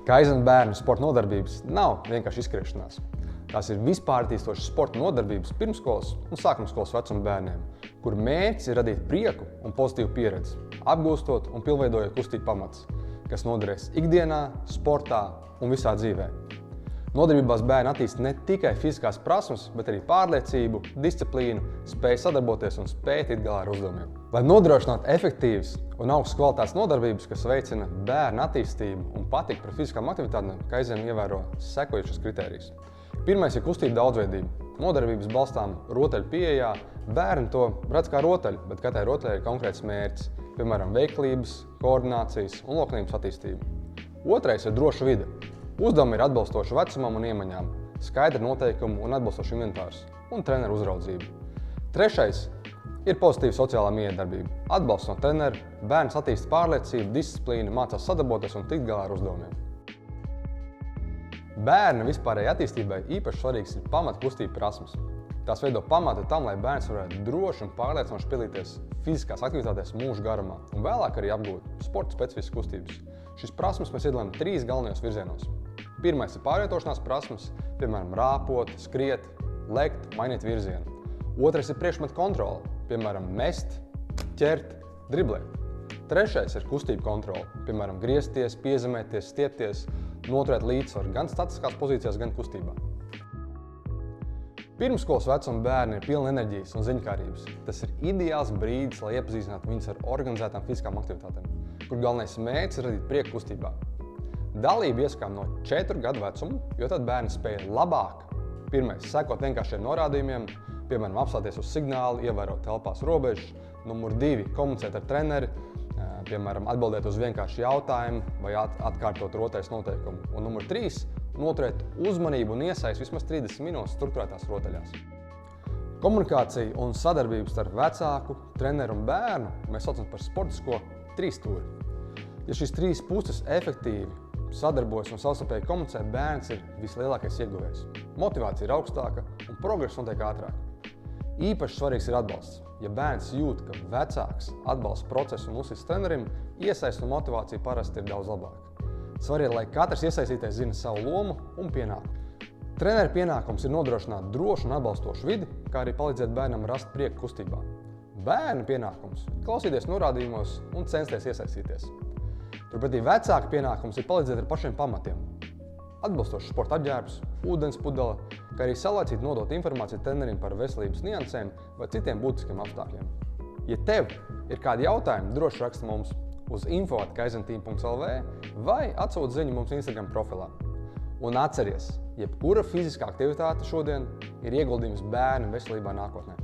Kaizen bērnu sporta nodarbības nav vienkārši izskriešanās. Tās ir vispārtīstošas sporta nodarbības pirmskolas un sākumskolas vecuma bērniem, kur mērķis ir radīt prieku un pozitīvu pieredzi, apgūstot un pilnveidojot kustību pamatus, kas noderēs ikdienā, sportā un visā dzīvē. Nodarbībās bērni attīst ne tikai fiziskās prasmes, bet arī pārliecību, disciplīnu, spēju sadarboties un spēju tikt galā ar uzdevumiem. Lai nodrošinātu efektīvas un augstas kvalitātes nodarbības, kas veicina bērnu attīstību un patiku par fiziskām aktivitātēm, Kaizen ievēro sekojušas kritērijus. Pirmais ir kustība daudzveidība. Nodarbības balstām rotaļu pieejā. Bērni to redz kā rotaļu, bet katrai rotaļai ir konkrēts mērķis, piemēram, veiklības, koordinācijas un loknības attīstība. Otrais ir droša vide. Uzdevumi ir atbilstoši vecumam un iemaņām, skaidri noteikumi un atbilstoši inventārs un treneru uzraudzība. Trešais ir pozitīva sociālā miedarbība. Atbalsts no trenera, bērns attīsta pārliecību, disciplīnu, mācās sadarboties un tikt galā ar uzdevumiem. Bērna vispārējai attīstībai īpaši svarīgs ir pamatkustību prasmes. Tās veido pamatu tam, lai bērns varētu droši un pārliecinoši piedalīties fiziskās aktivitātēs mūža garumā un vēlāk arī apgūt sporta specifiskas kustības. Šīs prasmes mēs iedalām 3 galvenajos virzienos. Pirmais ir pārvietošanās prasmes, piemēram, rāpot, skriet, lekt, mainīt virzienu. Otrais ir priekšmetu kontrole, piemēram, mest, ķert, driblēt. Trešais ir kustību kontrole, piemēram, griezties, piezemēties, stiepties, noturēt līdzsvaru gan statiskās pozīcijās, gan kustībā. Pirmskolas vecuma bērni ir pilni enerģijas un ziņkārības. Tas ir ideāls brīdis, lai iepazīstinātu viņus ar organizētām fiziskām aktivitātēm, kur galvenais mērķis ir radīt prieku kustībā. Dalību ieskām no 4 gadu vecuma, jo tad bērni spēja labāk. Pirmais, sekot vienkāršiem norādījumiem, piemēram, apstāties uz signālu, ievērot telpās robežas. Numur 2, komunicēt ar treneri, piemēram, atbildēt uz vienkāršu jautājumu vai atkārtot rotaļas noteikumu. Un numur 3, noturēt uzmanību un iesaisti vismaz 30 minūtes strukturētās rotaļās. Komunikācija un sadarbība starp vecāku, treneru un bērnu mēs saucam par sportisko 3 stūri. Ja šīs 3 puses efektīvi sadarbojas un savstarpēji komunicē, bērns ir vislielākais ieguvējs. Motivācija ir augstāka un progress notiek ātrāk. Īpaši svarīgs ir atbalsts. Ja bērns jūt, ka vecāks atbalsta procesu un uztic trenerim, iesaist un motivācija parasti ir daudz labāka. Svarīgi, lai katrs iesaistītais zina savu lomu un pienākumu. Trenera pienākums ir nodrošināt drošu un atbalstošu vidi, kā arī palīdzēt bērnam rast prieku kustībā. Bērna pienākums ir klausīties norādījumos un censties iesaistīties. Turpretī vecāka pienākums ir palīdzēt ar pašiem pamatiem. Atbilstošs sporta apģērbs, ūdens pudele, kā arī saulaicīgi nodot informāciju trenerim par veselības niansēm vai citiem būtiskiem apstākļiem. Ja tev ir kādi jautājumi, droši raksti mums uz info@kaizenteam.lv vai atsūti ziņu mums Instagram profilā. Un atceries, jebkura fiziskā aktivitāte šodien ir ieguldījums bērnu veselībā nākotnē.